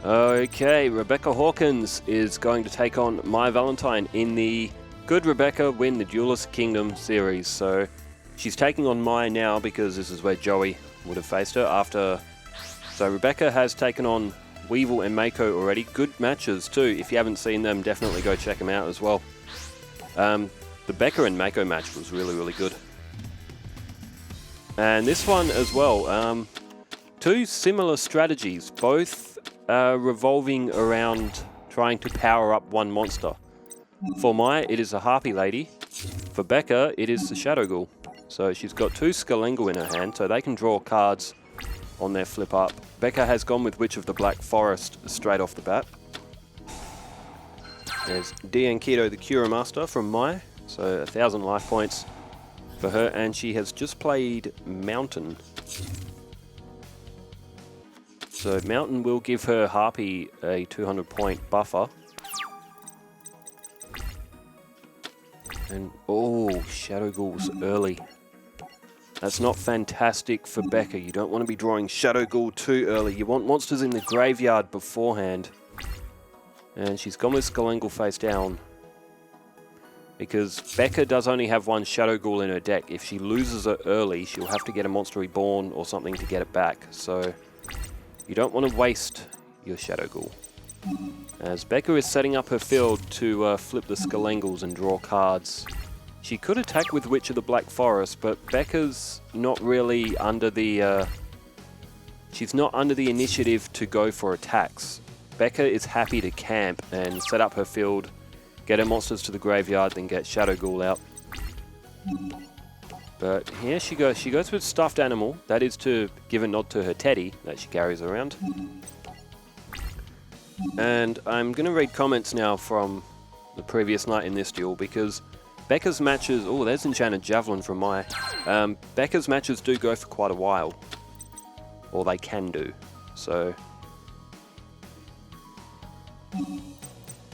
Okay, Rebecca Hawkins is going to take on My Valentine in the Good Rebecca Win the Duelist Kingdom series. So she's taking on Mai now because this is where Joey would have faced her after. So Rebecca has taken on Weevil and Mako already. Good matches too. If you haven't seen them, definitely go check them out as well. The Becca and Mako match was really, really good. And this one as well. Two similar strategies, both revolving around trying to power up one monster. For Mai, it is a Harpy Lady. For Becca, it is the Shadow Ghoul. So she's got two Skalengel in her hand, so they can draw cards on their flip up. Becca has gone with Witch of the Black Forest straight off the bat. There's Diankito the Cura Master from Mai, so 1,000 life points for her, and she has just played Mountain. So Mountain will give her Harpy a 200-point buffer. And, oh, Shadow Ghoul's early. That's not fantastic for Becca. You don't want to be drawing Shadow Ghoul too early. You want monsters in the graveyard beforehand. And she's gone with Skalengel face down. Because Becca does only have one Shadow Ghoul in her deck. If she loses it early, she'll have to get a Monster Reborn or something to get it back. So you don't want to waste your Shadow Ghoul. As Becca is setting up her field to flip the Skalengels and draw cards. She could attack with Witch of the Black Forest, but Becca's not really under the... she's not under the initiative to go for attacks. Becca is happy to camp and set up her field, get her monsters to the graveyard, then get Shadow Ghoul out. But here she goes. She goes with Stuffed Animal. That is to give a nod to her teddy that she carries around. And I'm going to read comments now from the previous night in this duel because Becca's matches... Oh, there's Enchanted Javelin from Mai. Becca's matches do go for quite a while. Or they can do. So...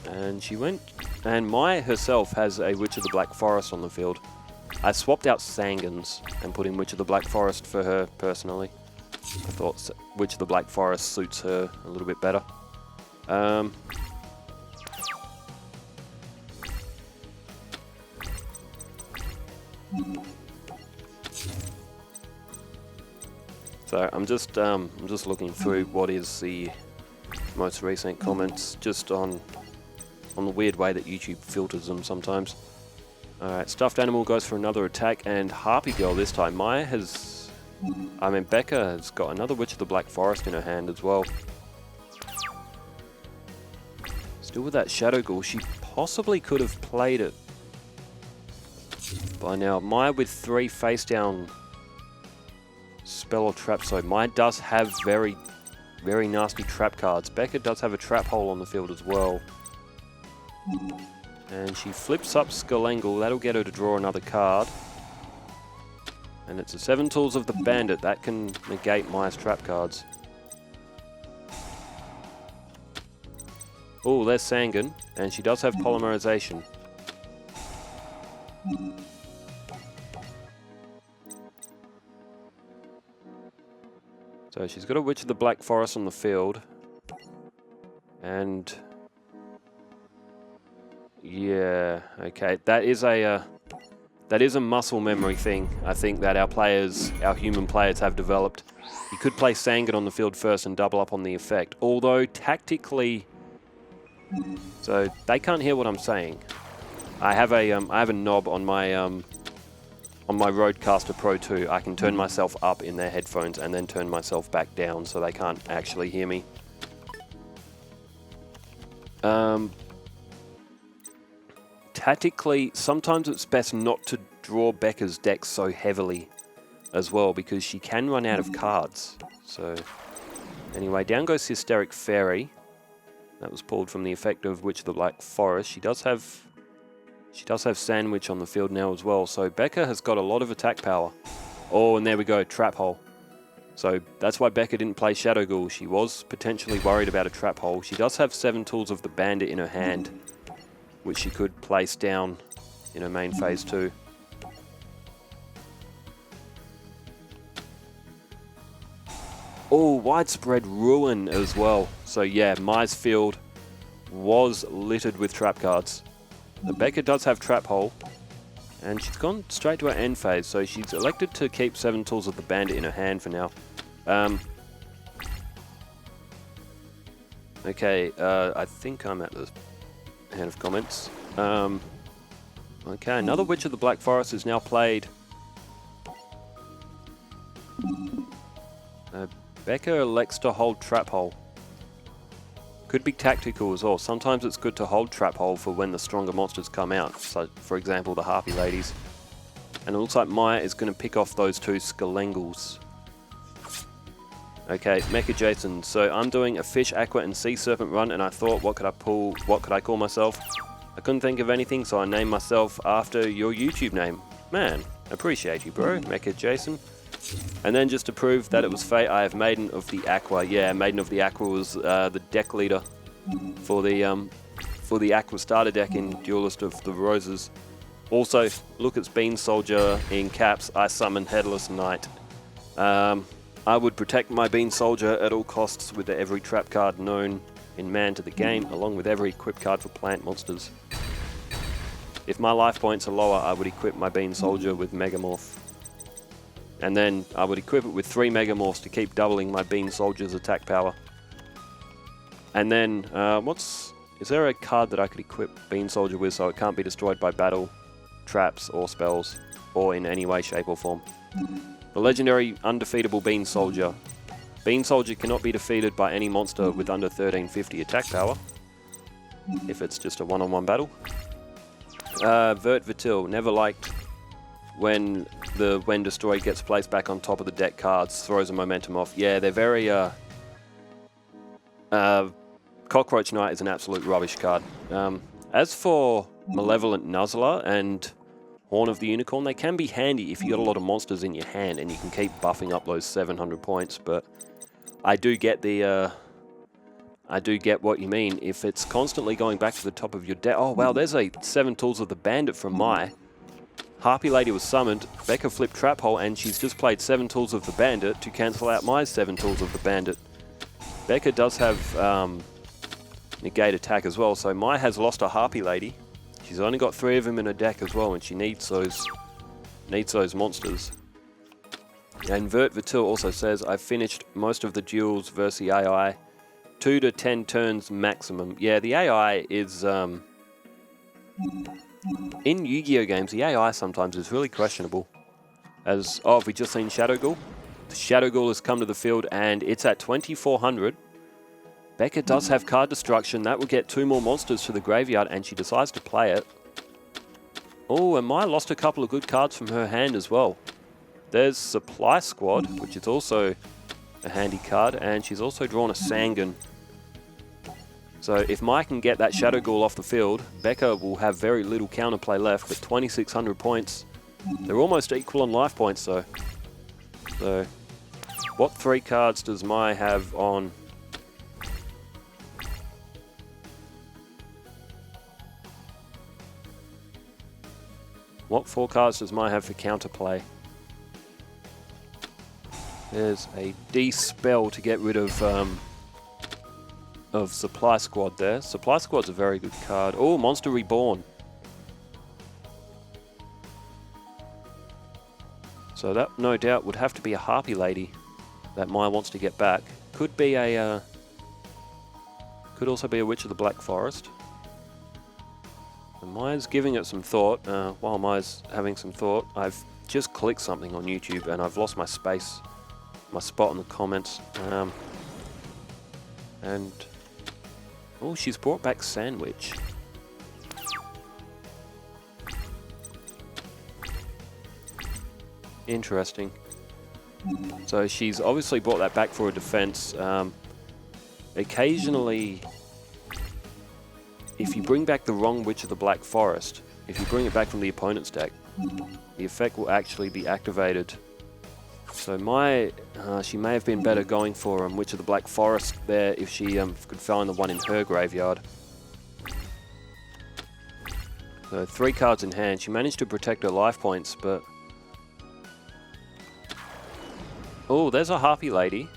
And she went... And Mai herself has a Witch of the Black Forest on the field. I swapped out Sangan's and put in Witch of the Black Forest for her personally. I thought Witch of the Black Forest suits her a little bit better. So I'm just looking through what is the most recent comments, just on the weird way that YouTube filters them sometimes. Alright, Stuffed Animal goes for another attack, and Harpy Girl this time. Maya has... I mean, Becca has got another Witch of the Black Forest in her hand as well. Still with that Shadow Ghoul, she possibly could have played it by now. Maya with 3 face down spell or trap, so Maya does have very, very nasty trap cards. Becca does have a trap hole on the field as well. And she flips up Skalengel. That'll get her to draw another card. And it's the 7 Tools of the Bandit. That can negate Maya's trap cards. Oh, there's Sangan. And she does have Polymerization. So she's got a Witch of the Black Forest on the field. And... yeah, okay. That is a muscle memory thing, I think, that our human players have developed. You could play Sangan on the field first and double up on the effect. Although, tactically... So, they can't hear what I'm saying. I have a knob on my Rodecaster Pro 2. I can turn myself up in their headphones and then turn myself back down so they can't actually hear me. Tactically, sometimes it's best not to draw Becca's deck so heavily as well, because she can run out of cards. So, anyway, down goes Hysteric Fairy. That was pulled from the effect of Witch of the Black Forest. She does have Sandwich on the field now as well, so Becca has got a lot of attack power. Oh, and there we go, Trap Hole. So that's why Becca didn't play Shadow Ghoul. She was potentially worried about a Trap Hole. She does have 7 Tools of the Bandit in her hand, which she could place down in her main phase 2. Oh, widespread ruin as well. So yeah, Mai's field was littered with trap cards. Becca does have Trap Hole, and she's gone straight to her end phase, so she's elected to keep 7 Tools of the Bandit in her hand for now. Okay, I think I'm at the end of comments. Okay, another Witch of the Black Forest is now played. Becca elects to hold Trap Hole. Could be tactical as well. Sometimes it's good to hold Trap Hole for when the stronger monsters come out. So, for example, the Harpy Ladies. And it looks like Maya is going to pick off those 2 Skelengles. Okay, Mecha Jason. So I'm doing a Fish, Aqua, and Sea Serpent run, and I thought, what could I pull? What could I call myself? I couldn't think of anything, so I named myself after your YouTube name. Man, appreciate you, bro, Mecha Jason. And then just to prove that it was fate, I have Maiden of the Aqua. Yeah, Maiden of the Aqua was the deck leader for the Aqua starter deck in Duelist of the Roses. Also, look, it's Bean Soldier in caps. I summon Headless Knight. I would protect my Bean Soldier at all costs with every trap card known in man to the game, along with every equip card for plant monsters. If my life points are lower, I would equip my Bean Soldier with Megamorph. And then I would equip it with 3 Megamorphs to keep doubling my Bean Soldier's attack power. And then, is there a card that I could equip Bean Soldier with so it can't be destroyed by battle, traps, or spells, or in any way, shape, or form? The legendary undefeatable Bean Soldier. Bean Soldier cannot be defeated by any monster with under 1350 attack power, if it's just a one-on-one battle. Vert Vitil, never liked when Destroy gets placed back on top of the deck cards, throws a momentum off. Yeah, they're very... Cockroach Knight is an absolute rubbish card. As for Malevolent Nuzzler and Horn of the Unicorn, they can be handy if you got a lot of monsters in your hand and you can keep buffing up those 700 points, but I do get what you mean. If it's constantly going back to the top of your deck... Oh, wow, there's a 7 Tools of the Bandit from Mai. Harpy Lady was summoned, Becca flipped Trap Hole, and she's just played 7 Tools of the Bandit to cancel out my 7 Tools of the Bandit. Becca does have negate attack as well, so Mai has lost a Harpy Lady. She's only got 3 of them in her deck as well, and she needs those monsters. And Vert Vitil also says, I've finished most of the duels versus the AI. 2 to 10 turns maximum. Yeah, the AI is... in Yu-Gi-Oh games, the AI sometimes is really questionable. As, oh, have we just seen Shadow Ghoul? The Shadow Ghoul has come to the field, and it's at 2400. Becca does have card destruction. That will get 2 more monsters to the graveyard, and she decides to play it. Oh, and Mai lost a couple of good cards from her hand as well. There's Supply Squad, which is also a handy card, and she's also drawn a Sangan. So if Mai can get that Shadow Ghoul off the field, Becca will have very little counterplay left, but 2600 points. They're almost equal on life points though. So, what 3 cards does Mai have on... What 4 cards does Mai have for counterplay? There's a D-Spell to get rid of Supply Squad there. Supply Squad's a very good card. Oh, Monster Reborn. So that, no doubt, would have to be a Harpy Lady that Mai wants to get back. Could be a... could also be a Witch of the Black Forest. And Maya's giving it some thought. While Maya's having some thought, I've just clicked something on YouTube and I've lost my space, my spot in the comments. And... oh, she's brought back Sandwich. Interesting. So she's obviously brought that back for a defense. Occasionally, if you bring back the wrong Witch of the Black Forest, if you bring it back from the opponent's deck, the effect will actually be activated. So she may have been better going for Witch of the Black Forest there if she could find the one in her graveyard. So 3 cards in hand. She managed to protect her life points, but... oh, there's a Harpy Lady.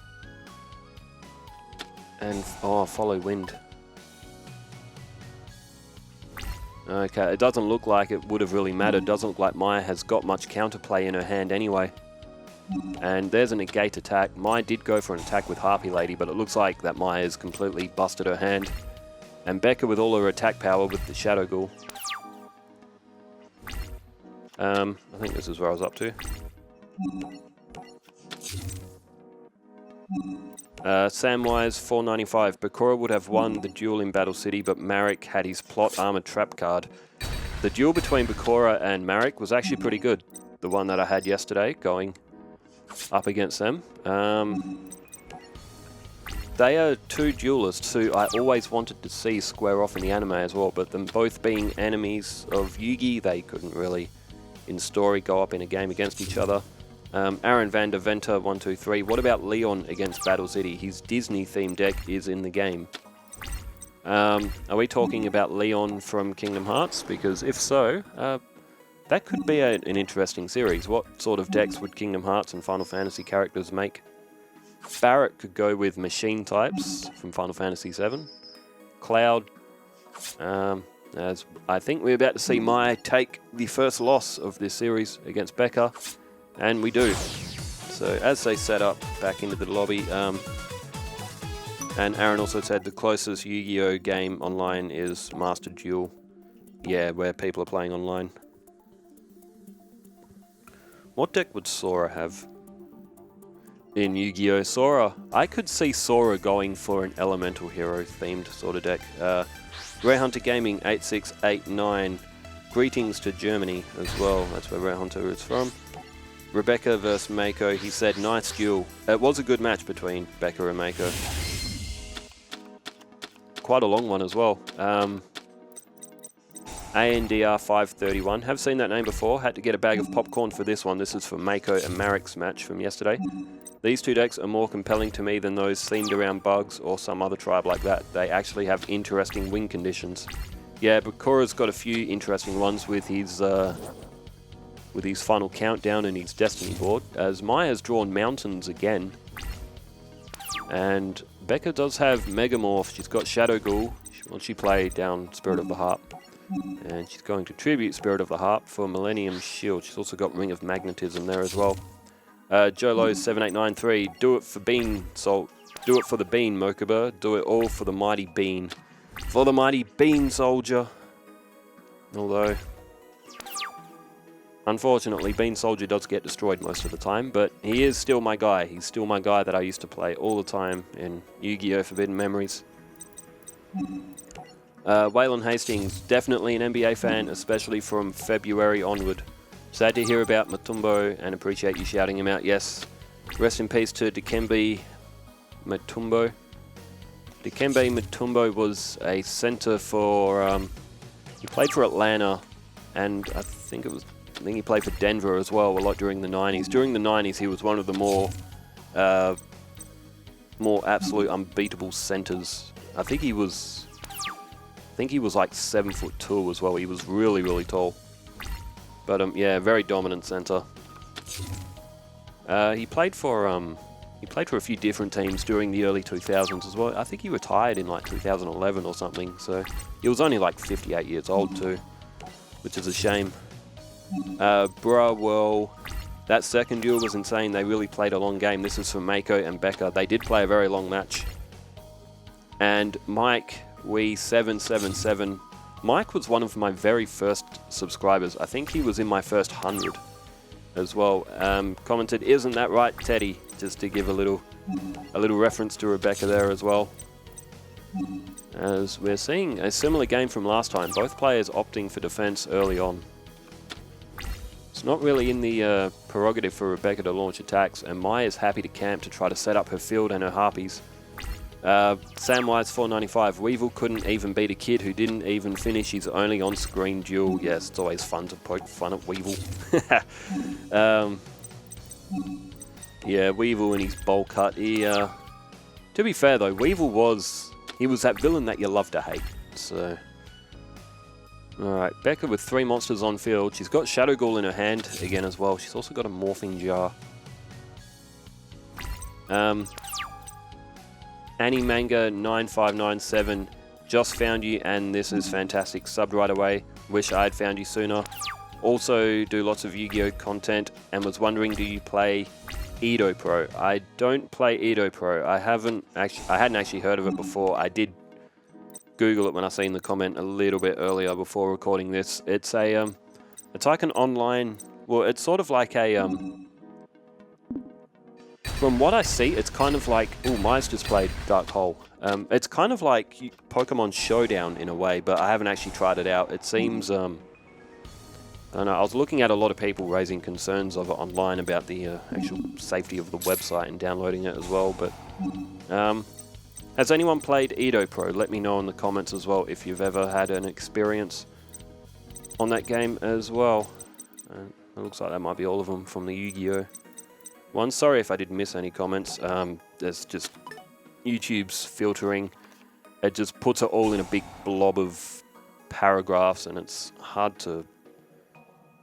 And, oh, follow wind. Okay, it doesn't look like it would have really mattered. Doesn't look like Maya has got much counterplay in her hand anyway. And there's a negate attack. Maya did go for an attack with Harpy Lady, but it looks like that Maya has completely busted her hand. And Becca with all her attack power with the Shadow Ghoul. I think this is where I was up to. Samwise 495. Bakura would have won the duel in Battle City, but Marek had his plot armored trap card. The duel between Bakura and Marek was actually pretty good. The one that I had yesterday going up against them. They are two duelists who I always wanted to see square off in the anime as well, but them both being enemies of Yugi, they couldn't really, in story, go up in a game against each other. Aaron van der Venter 123. What about Leon against Battle City? His Disney-themed deck is in the game. Are we talking about Leon from Kingdom Hearts? Because if so, that could be an interesting series. What sort of decks would Kingdom Hearts and Final Fantasy characters make? Barrett could go with machine types from Final Fantasy VII. Cloud, as I think we're about to see Mai take the first loss of this series against Becca, and we do. So as they set up back into the lobby, and Aaron also said the closest Yu-Gi-Oh game online is Master Duel. Yeah, where people are playing online. What deck would Sora have? In Yu-Gi-Oh! Sora, I could see Sora going for an Elemental Hero themed sort of deck. Rare Hunter Gaming 8689. Greetings to Germany as well. That's where Rare Hunter is from. Rebecca versus Mako. He said nice duel. It was a good match between Becca and Mako. Quite a long one as well. ANDR 531. Have seen that name before. Had to get a bag of popcorn for this one. This is for Mako and Marek's match from yesterday. These two decks are more compelling to me than those themed around bugs or some other tribe like that. They actually have interesting win conditions. Yeah, but Bakura's got a few interesting ones with his final countdown and his destiny board, as Maya's drawn mountains again. And Becca does have Megamorph. She's got Shadow Ghoul. Will she play down Spirit of the Harp? And she's going to tribute Spirit of the Harp for Millennium Shield. She's also got Ring of Magnetism there as well. Jolo 7893. Do it for Bean Salt. Do it for the Bean, Mokuba. Do it all for the mighty Bean. For the mighty Bean Soldier. Although, unfortunately, Bean Soldier does get destroyed most of the time, but he is still my guy. He's still my guy that I used to play all the time in Yu-Gi-Oh! Forbidden Memories. Waylon Hastings, definitely an NBA fan, especially from February onward. Sad to hear about Matumbo and appreciate you shouting him out. Yes, rest in peace to Dikembe Mutombo. Dikembe Mutombo was a center for, he played for Atlanta, and I think he played for Denver as well a lot during the 90s. During the 90s, he was one of the more absolute unbeatable centers. I think he was like 7'2" as well. He was really, really tall. But yeah, very dominant center. He played for a few different teams during the early 2000s as well. I think he retired in like 2011 or something. So he was only like 58 years old too, which is a shame. Well, that second duel was insane. They really played a long game. This is for Mako and Becca. They did play a very long match. And Mike, We777. Mike was one of my very first subscribers. I think he was in my first 100 as well. Commented, "Isn't that right, Teddy?" Just to give a little reference to Rebecca there as well. As we're seeing a similar game from last time, both players opting for defense early on. It's not really in the prerogative for Rebecca to launch attacks, and Mai is happy to camp to try to set up her field and her harpies. Samwise 495. Weevil couldn't even beat a kid who didn't even finish his only on-screen duel. Yes, it's always fun to poke fun at Weevil. Yeah, Weevil and his bowl cut. To be fair though, Weevil was that villain that you love to hate. So, alright, Becca with 3 monsters on field. She's got Shadow Ghoul in her hand again as well. She's also got a Morphing Jar. Animanga9597 just found you, and this is fantastic. Subbed right away. Wish I had found you sooner. Also do lots of Yu-Gi-Oh content, and was wondering, do you play Edo Pro? I don't play Edo Pro. I hadn't actually heard of it before. I did Google it when I seen the comment a little bit earlier before recording this. It's a it's like an online, well, it's sort of like a from what I see, it's kind of like, oh, Maya's just played Dark Hole. It's kind of like Pokemon Showdown in a way, but I haven't actually tried it out. It seems I don't know, I was looking at a lot of people raising concerns of it online about the actual safety of the website and downloading it as well, but has anyone played Edo Pro? Let me know in the comments as well if you've ever had an experience on that game as well. It looks like that might be all of them from the Yu-Gi-Oh one. Sorry if I did miss any comments. There's just YouTube's filtering. It just puts it all in a big blob of paragraphs, and it's hard to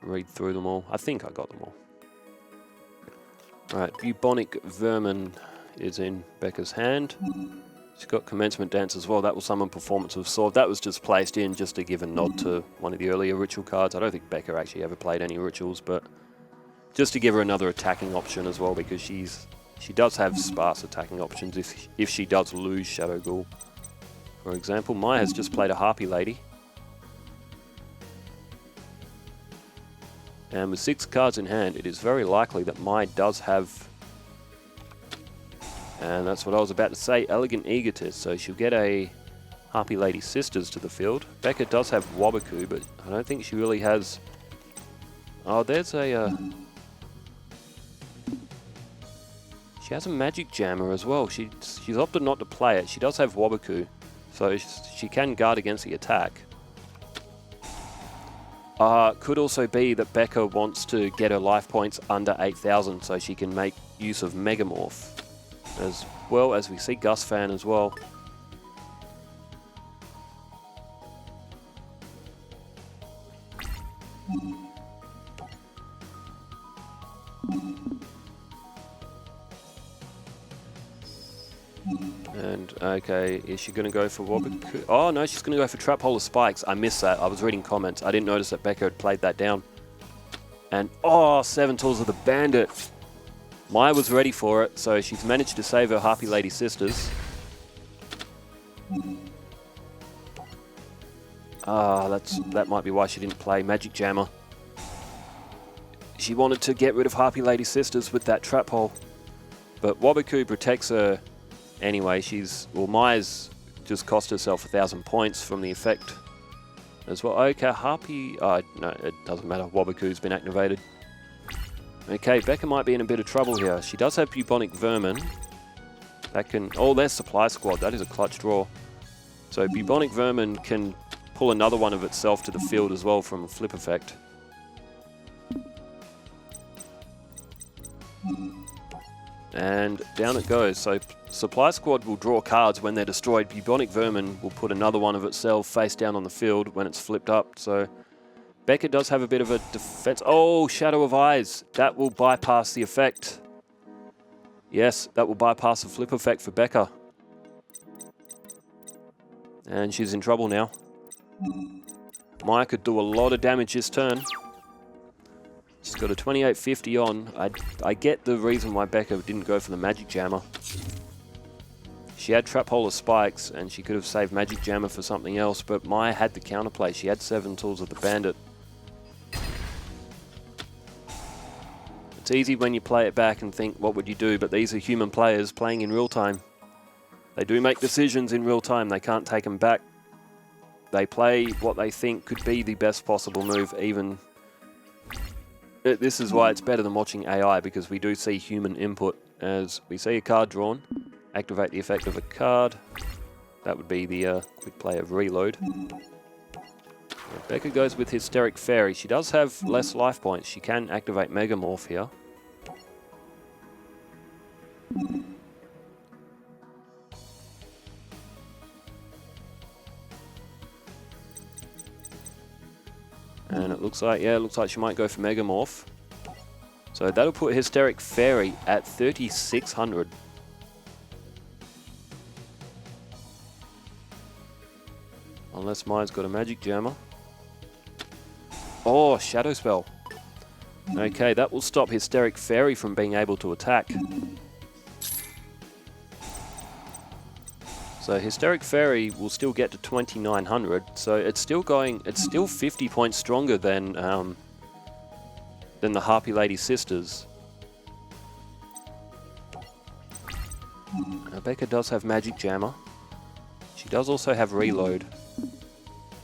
read through them all. I think I got them all. Alright, Bubonic Vermin is in Becca's hand. She's got Commencement Dance as well. That will summon Performance of Sword. That was just placed in just to give a nod to one of the earlier ritual cards. I don't think Becca actually ever played any rituals, but just to give her another attacking option as well, because she does have sparse attacking options if she does lose Shadow Ghoul. For example, Maya has just played a Harpy Lady. And with 6 cards in hand, it is very likely that Maya does have, and that's what I was about to say, Elegant Egotist. So she'll get a Harpy Lady Sisters to the field. Becca does have Wabaku, but I don't think she really has... Oh, there's a... She has a Magic Jammer as well. She's opted not to play it. She does have Wabaku, so she can guard against the attack. Could also be that Becca wants to get her life points under 8,000 so she can make use of Megamorph. As well as we see Gus Fan as well. And, okay, is she going to go for Wabaku? Oh, no, she's going to go for Trap Hole of Spikes. I missed that. I was reading comments. I didn't notice that Becca had played that down. And, oh, 7 Tools of the Bandit. Maya was ready for it, so she's managed to save her Harpy Lady Sisters. That might be why she didn't play Magic Jammer. She wanted to get rid of Harpy Lady Sisters with that Trap Hole. But Wabaku protects her anyway. Maya's just cost herself 1,000 points from the effect as well. Okay, Harpy... no, it doesn't matter. Wabaku's been activated. Okay, Becca might be in a bit of trouble here. She does have Bubonic Vermin. That can... Oh, there's Supply Squad. That is a clutch draw. So Bubonic Vermin can pull another one of itself to the field as well from a flip effect. And down it goes. So Supply Squad will draw cards when they're destroyed. Bubonic Vermin will put another one of itself face down on the field when it's flipped up. So Becca does have a bit of a defense. Oh, Shadow of Eyes. That will bypass the effect. Yes, that will bypass the flip effect for Becca. And she's in trouble now. Maya could do a lot of damage this turn. She's got a 2850 on. I get the reason why Becca didn't go for the Magic Jammer. She had Trap Hole of Spikes, and she could have saved Magic Jammer for something else, but Maya had the counterplay. She had 7 Tools of the Bandit. It's easy when you play it back and think, what would you do? But these are human players playing in real time. They do make decisions in real time. They can't take them back. They play what they think could be the best possible move, even... This is why it's better than watching AI, because we do see human input. As we see a card drawn, activate the effect of a card. That would be the quick play of Reload. Becca goes with Hysteric Fairy. She does have less life points. She can activate Megamorph here. And it looks like, yeah, it looks like she might go for Megamorph. So that'll put Hysteric Fairy at 3,600. Unless mine's got a magic jammer. Oh, Shadow Spell. Okay, that will stop Hysteric Fairy from being able to attack. So Hysteric Fairy will still get to 2900, so it's still 50 points stronger than the Harpy Lady Sisters. Becca does have Magic Jammer. She does also have Reload.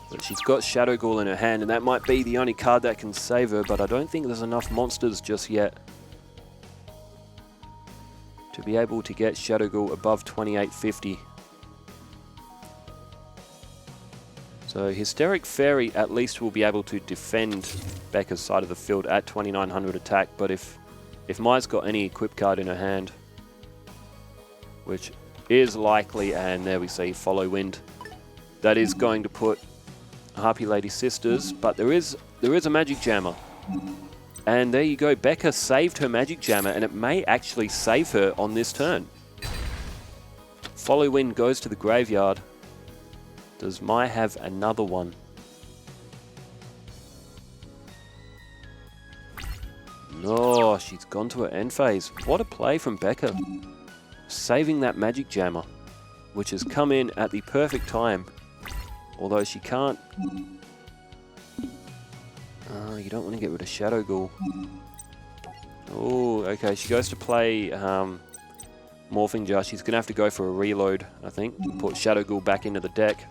But she's got Shadow Ghoul in her hand, and that might be the only card that can save her, but I don't think there's enough monsters just yet to be able to get Shadow Ghoul above 2850. So Hysteric Fairy at least will be able to defend Becca's side of the field at 2900 attack, but if Mai's got any equip card in her hand, which is likely, and there we see Follow Wind, that is going to put Harpy Lady Sisters, but there is a Magic Jammer. And there you go, Becca saved her Magic Jammer, and it may actually save her on this turn. Follow Wind goes to the graveyard. Does Mai have another one? No, she's gone to her end phase. What a play from Becca. Saving that Magic Jammer, which has come in at the perfect time. Although she can't... you don't want to get rid of Shadow Ghoul. Oh, okay, she goes to play Morphing Jar. She's going to have to go for a reload, I think. Put Shadow Ghoul back into the deck.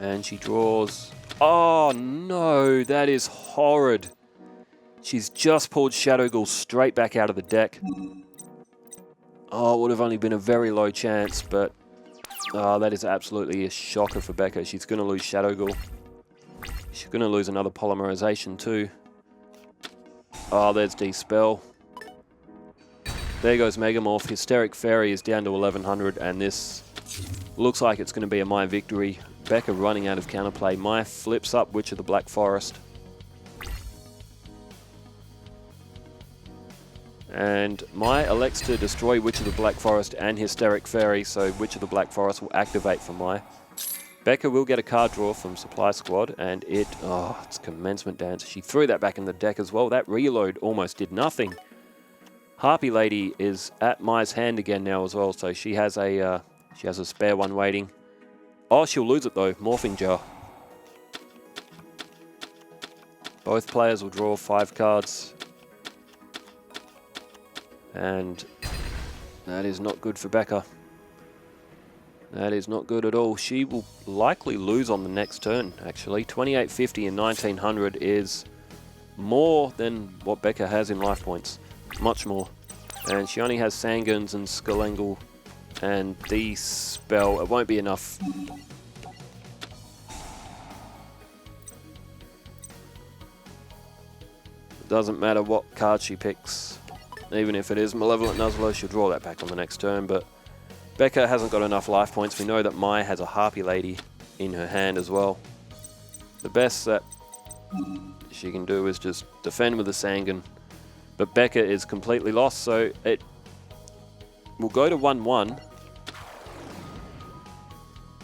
And she draws... Oh, no, that is horrid. She's just pulled Shadow Ghoul straight back out of the deck. Oh, it would have only been a very low chance, but... Oh, that is absolutely a shocker for Becca. She's going to lose Shadow Ghoul. She's going to lose another Polymerization too. Oh, there's D-Spell. There goes Megamorph. Hysteric Fairy is down to 1100, and this looks like it's going to be a Mai victory. Becca running out of counterplay. Mai flips up Witch of the Black Forest. And Mai elects to destroy Witch of the Black Forest and Hysteric Fairy, so Witch of the Black Forest will activate for Mai. Becca will get a card draw from Supply Squad, and it's Commencement Dance. She threw that back in the deck as well. That reload almost did nothing. Harpy Lady is at Mai's hand again now as well, so she has a spare one waiting. Oh, she'll lose it though. Morphing Jar. Both players will draw 5 cards. And that is not good for Becca. That is not good at all. She will likely lose on the next turn, actually. 2850 and 1900 is more than what Becca has in life points. Much more. And she only has Sangans and Skullengel and D-Spell. It won't be enough. It doesn't matter what card she picks. Even if it is Malevolent Nuzzler, she'll draw that back on the next turn, but Becca hasn't got enough life points. We know that Mai has a Harpy Lady in her hand as well. The best that she can do is just defend with a Sangan, but Becca is completely lost, so it will go to 1-1,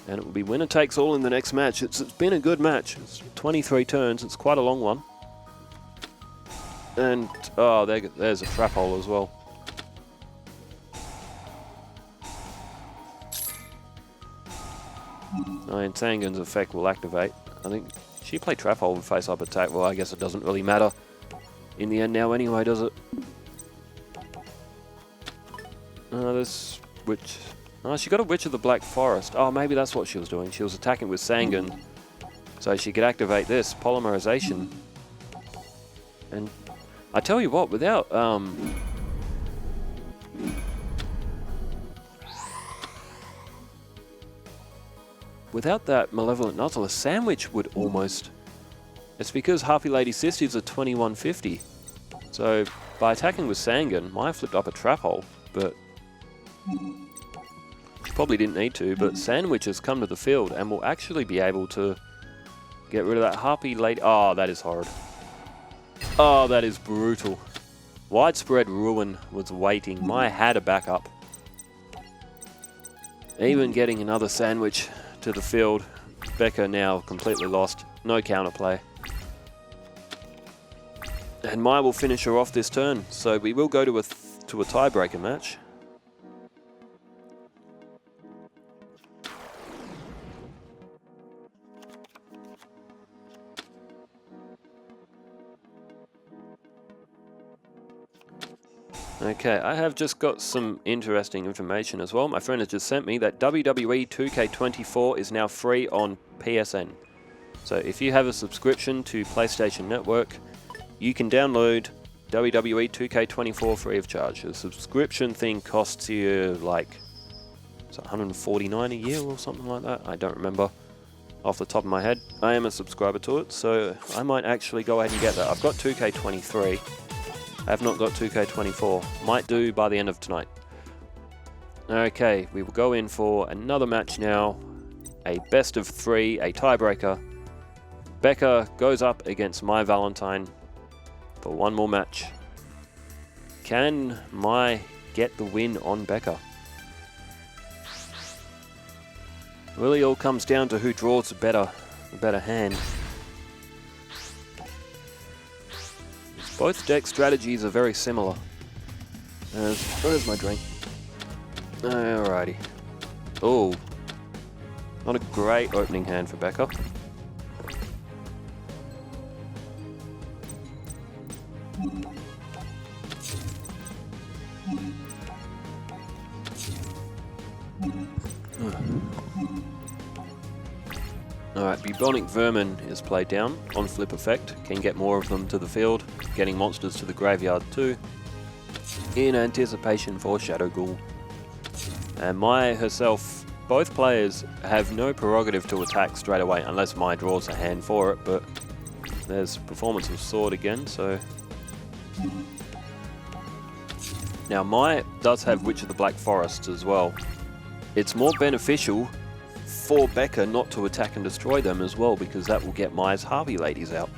and it will be winner takes all in the next match. It's been a good match. It's 23 turns. It's quite a long one. And, oh, there's a trap hole as well. Oh, and Sangan's effect will activate. I think she played trap hole with face-up attack. Well, I guess it doesn't really matter in the end now anyway, does it? This Witch... Oh, she got a Witch of the Black Forest. Oh, maybe that's what she was doing. She was attacking with Sangan, so she could activate this, Polymerization. And... I tell you what, without that Malevolent Nuzzler, Sandwich would almost... It's because Harpy Lady Sisters are 2150. So by attacking with Sangan, Mai flipped up a trap hole, but she probably didn't need to, but Sandwich has come to the field and will actually be able to get rid of that Harpy Lady... Oh, that is horrid. Oh, that is brutal. Widespread Ruin was waiting. Mai had a backup. Even getting another sandwich to the field. Becca now completely lost. No counterplay. And Mai will finish her off this turn. So we will go to a tiebreaker match. Okay, I have just got some interesting information as well. My friend has just sent me that WWE 2K24 is now free on PSN. So if you have a subscription to PlayStation Network, you can download WWE 2K24 free of charge. The subscription thing costs you like $149 a year or something like that. I don't remember off the top of my head. I am a subscriber to it, so I might actually go ahead and get that. I've got 2K23. I have not got 2K24. Might do by the end of tonight. Okay, we will go in for another match now. A best of 3, a tiebreaker. Becca goes up against Mai Valentine for one more match. Can Mai get the win on Becca? Really all comes down to who draws the better hand. Both deck strategies are very similar. Where's my drink? Alrighty. Oh, not a great opening hand for Becca. Alright, Bubonic Vermin is played down on flip effect. Can get more of them to the field, getting monsters to the graveyard too, in anticipation for Shadow Ghoul. And Mai herself, both players have no prerogative to attack straight away unless Mai draws a hand for it, but there's Performance of Sword again, so... Now Mai does have Witch of the Black Forests as well. It's more beneficial for Becca not to attack and destroy them as well, because that will get Mai's Harpy Ladies out.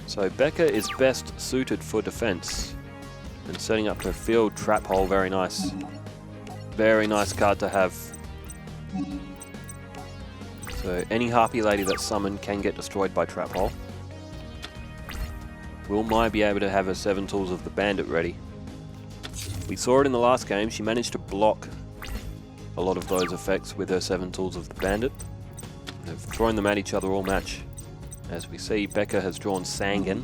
So Becca is best suited for defense. And setting up her field trap hole, very nice. Very nice card to have. So any Harpy Lady that's summoned can get destroyed by trap hole. Will Mai be able to have her 7 Tools of the Bandit ready? We saw it in the last game, she managed to block a lot of those effects with her 7 Tools of the Bandit. They've thrown them at each other all match. As we see, Becca has drawn Sangan.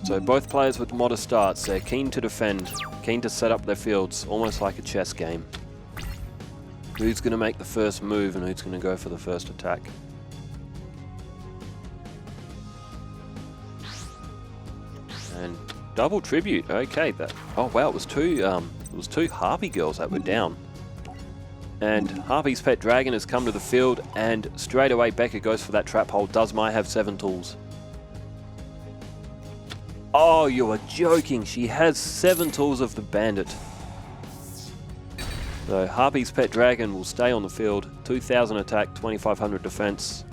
So both players with modest starts, they're keen to defend, keen to set up their fields, almost like a chess game. Who's going to make the first move and who's going to go for the first attack? And double tribute, okay. Oh wow, it was two Harpy girls that were down. And Harpy's Pet Dragon has come to the field, and straight away Becca goes for that trap hole. Does Mai have 7 tools? Oh, you are joking. She has 7 Tools of the Bandit. So Harpy's Pet Dragon will stay on the field. 2,000 attack, 2,500 defense.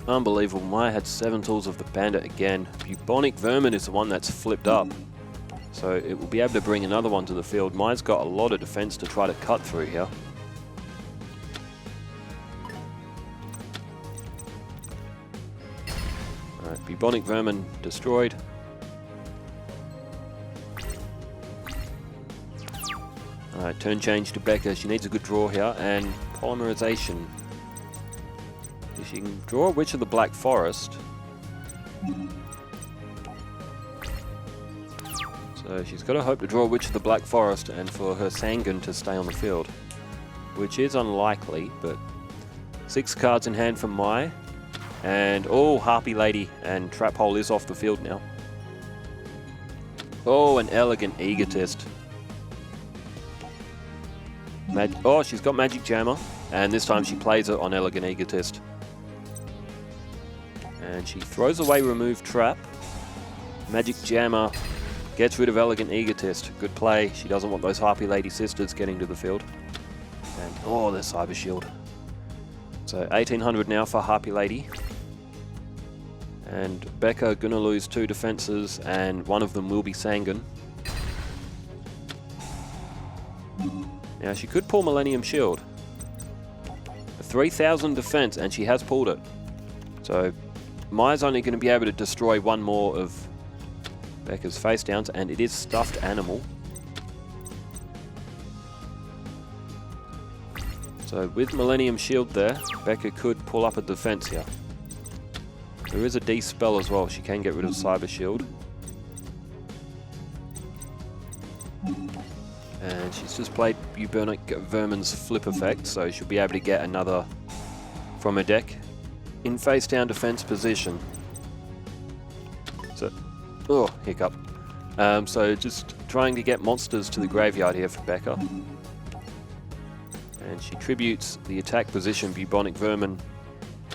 Unbelievable. Mai had 7 Tools of the Bandit again. Bubonic Vermin is the one that's flipped up. So it will be able to bring another one to the field. Mai's got a lot of defense to try to cut through here. Alright, Bubonic Vermin destroyed. Alright, turn change to Becca. She needs a good draw here. And Polymerization. If she can draw a Witch of the Black Forest. So she's got to hope to draw a Witch of the Black Forest and for her Sangan to stay on the field. Which is unlikely, but 6 cards in hand from Mai. And oh, Harpy Lady and Trap Hole is off the field now. Oh, an Elegant Egotist. Oh, she's got Magic Jammer, and this time she plays it on Elegant Egotist. And she throws away Remove Trap. Magic Jammer gets rid of Elegant Egotist. Good play. She doesn't want those Harpy Lady sisters getting to the field. And oh, there's Cyber Shield. So 1,800 now for Harpy Lady. And Becca gonna lose 2 defenses, and one of them will be Sangan. Now she could pull Millennium Shield. A 3,000 defense, and she has pulled it. So Maya's only going to be able to destroy one more of Becca's face downs, and it is Stuffed Animal. So with Millennium Shield there, Becca could pull up a defense here. There is a D-spell as well. She can get rid of Cyber Shield. And she's just played Bubonic Vermin's Flip effect, so she'll be able to get another from her deck in face down defense position. So, oh, hiccup. So just trying to get monsters to the graveyard here for Becca. And she tributes the attack position Bubonic Vermin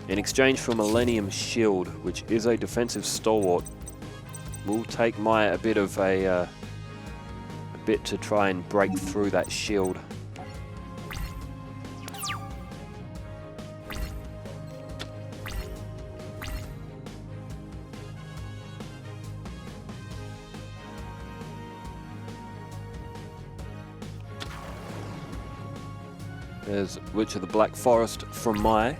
in exchange for Millennium Shield, which is a defensive stalwart. Will take Maya a bit of a bit to try and break through that shield. There's Witch of the Black Forest from Mai,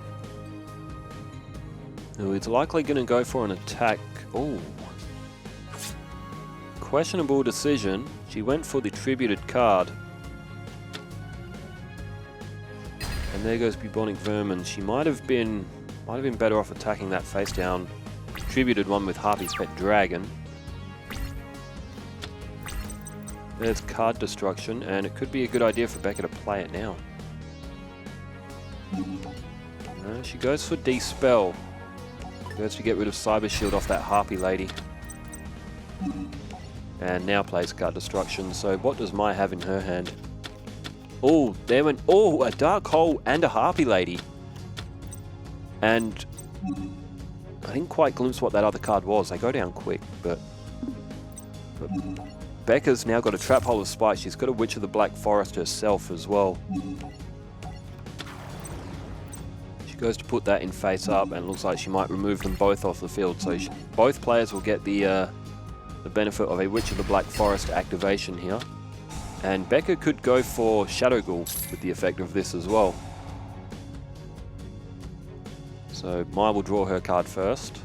who is likely going to go for an attack. Oh, questionable decision. She went for the tributed card. And there goes Bubonic Vermin. She might have been better off attacking that face down tributed one with Harpy's Pet Dragon. There's card destruction, and it could be a good idea for Becca to play it now. She goes for D-spell. Goes to get rid of Cyber Shield off that Harpy lady. And now plays card destruction. So what does Mai have in her hand? Oh, there went... Oh, a Dark Hole and a Harpy lady. And I didn't quite glimpse what that other card was. They go down quick, but Becca's now got a Trap Hole of Spite. She's got a Witch of the Black Forest herself as well. She goes to put that in face up, and it looks like she might remove them both off the field. So both players will get the benefit of a Witch of the Black Forest activation here. And Becca could go for Shadow Ghoul with the effect of this as well. So Mai will draw her card first.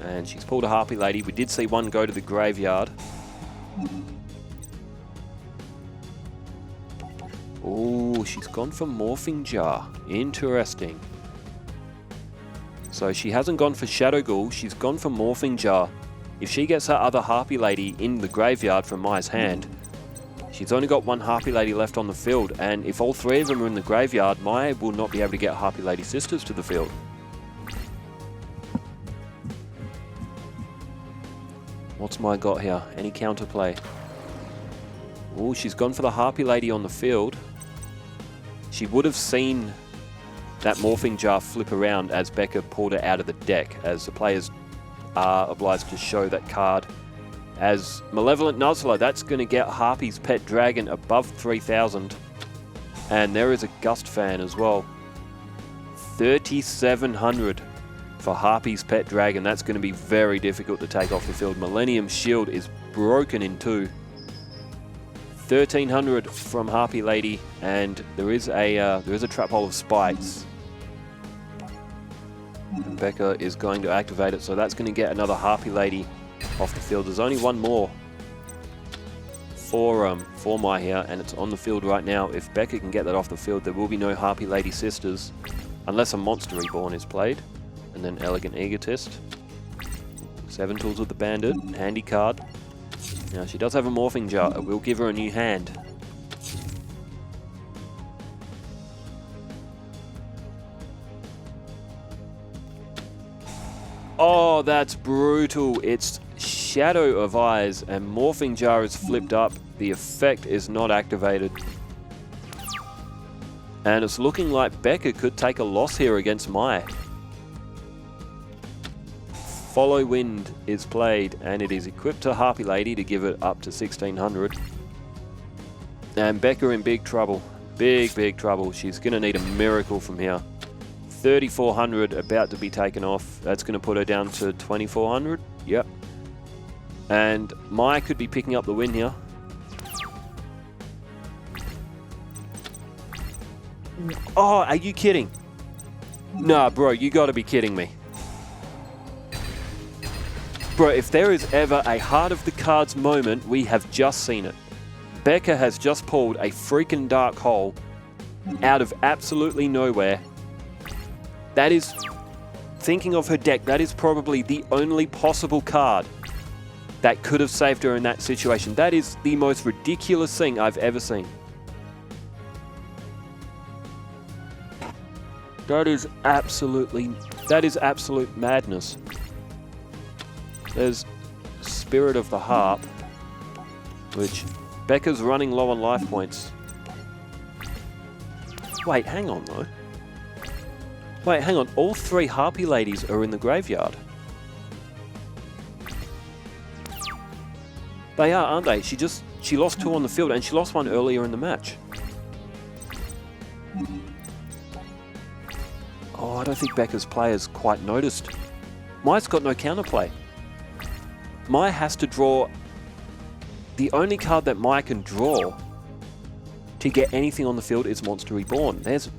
And she's pulled a Harpy lady. We did see one go to the graveyard. Oh, she's gone for Morphing Jar. Interesting. So she hasn't gone for Shadow Ghoul, she's gone for Morphing Jar. If she gets her other Harpy lady in the graveyard from Mai's hand, she's only got one Harpy lady left on the field, and if all three of them are in the graveyard, Mai will not be able to get Harpy Lady Sisters to the field. What's Mai got here? Any counterplay? Oh, she's gone for the Harpy lady on the field. She would have seen that Morphing Jar flip around as Becca pulled it out of the deck, as the players are obliged to show that card as Malevolent Nuzzler. That's going to get Harpy's Pet Dragon above 3,000. And there is a Gust Fan as well. 3,700 for Harpy's Pet Dragon. That's going to be very difficult to take off the field. Millennium Shield is broken in two. 1,300 from Harpy Lady, and there is a Trap Hole of Spikes. And Becca is going to activate it, so that's going to get another Harpy Lady off the field. There's only one more for Mai here, and it's on the field right now. If Becca can get that off the field, there will be no Harpy Lady Sisters, unless a Monster Reborn is played, and then Elegant Egotist. 7 Tools of the Bandit, handy card. Now she does have a Morphing Jar. It will give her a new hand. Oh, that's brutal. It's Shadow of Eyes and Morphing Jar is flipped up. The effect is not activated. And it's looking like Becca could take a loss here against Mai. Follow Wind is played, and it is equipped to Harpy Lady to give it up to 1,600. And Becca in big trouble. Big trouble. She's going to need a miracle from here. 3,400 about to be taken off. That's going to put her down to 2,400. Yep. And Mai could be picking up the win here. Oh, are you kidding? Nah, bro, you gotta be kidding me. Bro, if there is ever a heart of the cards moment, we have just seen it. Becca has just pulled a freaking dark hole out of absolutely nowhere. That is, thinking of her deck, that is probably the only possible card that could have saved her in that situation. That is the most ridiculous thing I've ever seen. That is absolute madness. There's Spirit of the Harp, which Becca's running low on life points. Wait, hang on though. Wait, hang on. All 3 Harpy ladies are in the graveyard. They are, aren't they? She lost 2 on the field and she lost 1 earlier in the match. Oh, I don't think Becca's players quite noticed. Mai's got no counterplay. Mai has to draw... The only card that Mai can draw to get anything on the field is Monster Reborn. There's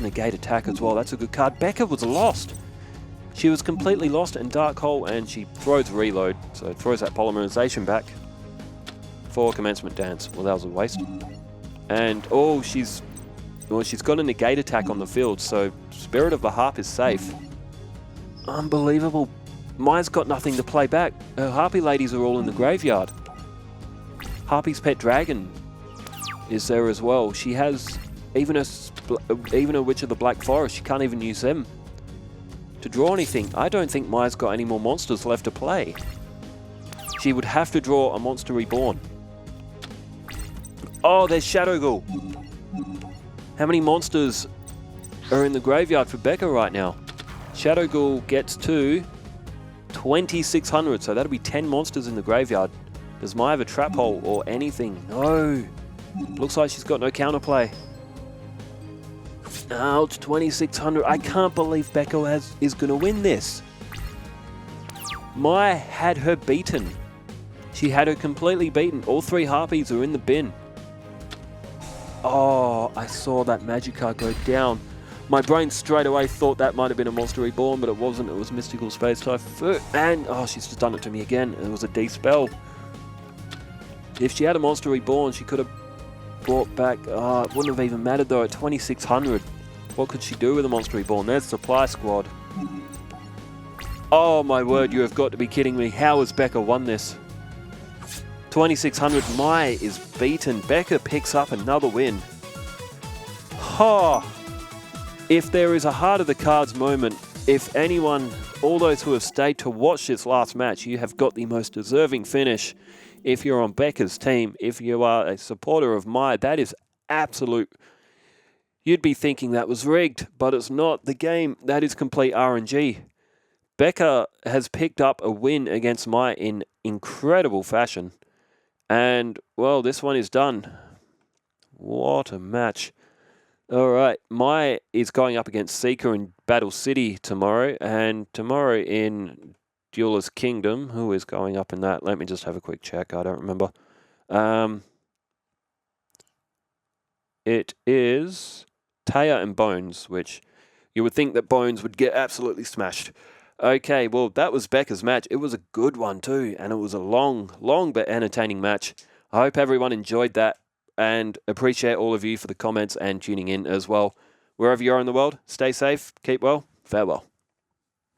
Negate Attack as well. That's a good card. Becca was lost. She was completely lost in Dark Hole and she throws Reload. So it throws that Polymerization back for Commencement Dance. Well, that was a waste. And, oh, she's got a Negate Attack on the field, so Spirit of the Harp is safe. Unbelievable. Mai's got nothing to play back. Her Harpy ladies are all in the graveyard. Harpy's Pet Dragon is there as well. She has even a Witch of the Black Forest. She can't even use them to draw anything. I don't think Mai's got any more monsters left to play. She would have to draw a Monster Reborn. Oh, there's Shadow Ghoul. How many monsters are in the graveyard for Becca right now? Shadow Ghoul gets to 2,600, so that'll be 10 monsters in the graveyard. Does Mai have a trap hole or anything? No. Looks like she's got no counterplay. Oh, it's 2,600. I can't believe Becca is going to win this. Mai had her beaten. She had her completely beaten. All 3 Harpies are in the bin. Oh, I saw that magic card go down. My brain straight away thought that might have been a Monster Reborn, but it wasn't. It was Mystical Space Typhoon. And, oh, she's just done it to me again. It was a D-Spell. If she had a Monster Reborn, she could have brought back... Oh, it wouldn't have even mattered, though, at 2,600. What could she do with a Monster Reborn? There's Supply Squad. Oh, my word, you have got to be kidding me. How has Becca won this? 2,600. Mai is beaten. Becca picks up another win. Oh, if there is a heart of the cards moment, if anyone, all those who have stayed to watch this last match, you have got the most deserving finish. If you're on Becca's team, if you are a supporter of Mai, that is absolute. You'd be thinking that was rigged, but it's not. The game, that is complete RNG. Becca has picked up a win against Mai in incredible fashion. And, well, this one is done. What a match. All right, Mai is going up against Seeker in Battle City tomorrow, and tomorrow in Duelist Kingdom. Who is going up in that? Let me just have a quick check. I don't remember. It is Taya and Bones, which you would think that Bones would get absolutely smashed. Okay, well, that was Becca's match. It was a good one too, and it was a long but entertaining match. I hope everyone enjoyed that, and appreciate all of you for the comments and tuning in as well. Wherever you are in the world, stay safe, keep well, farewell.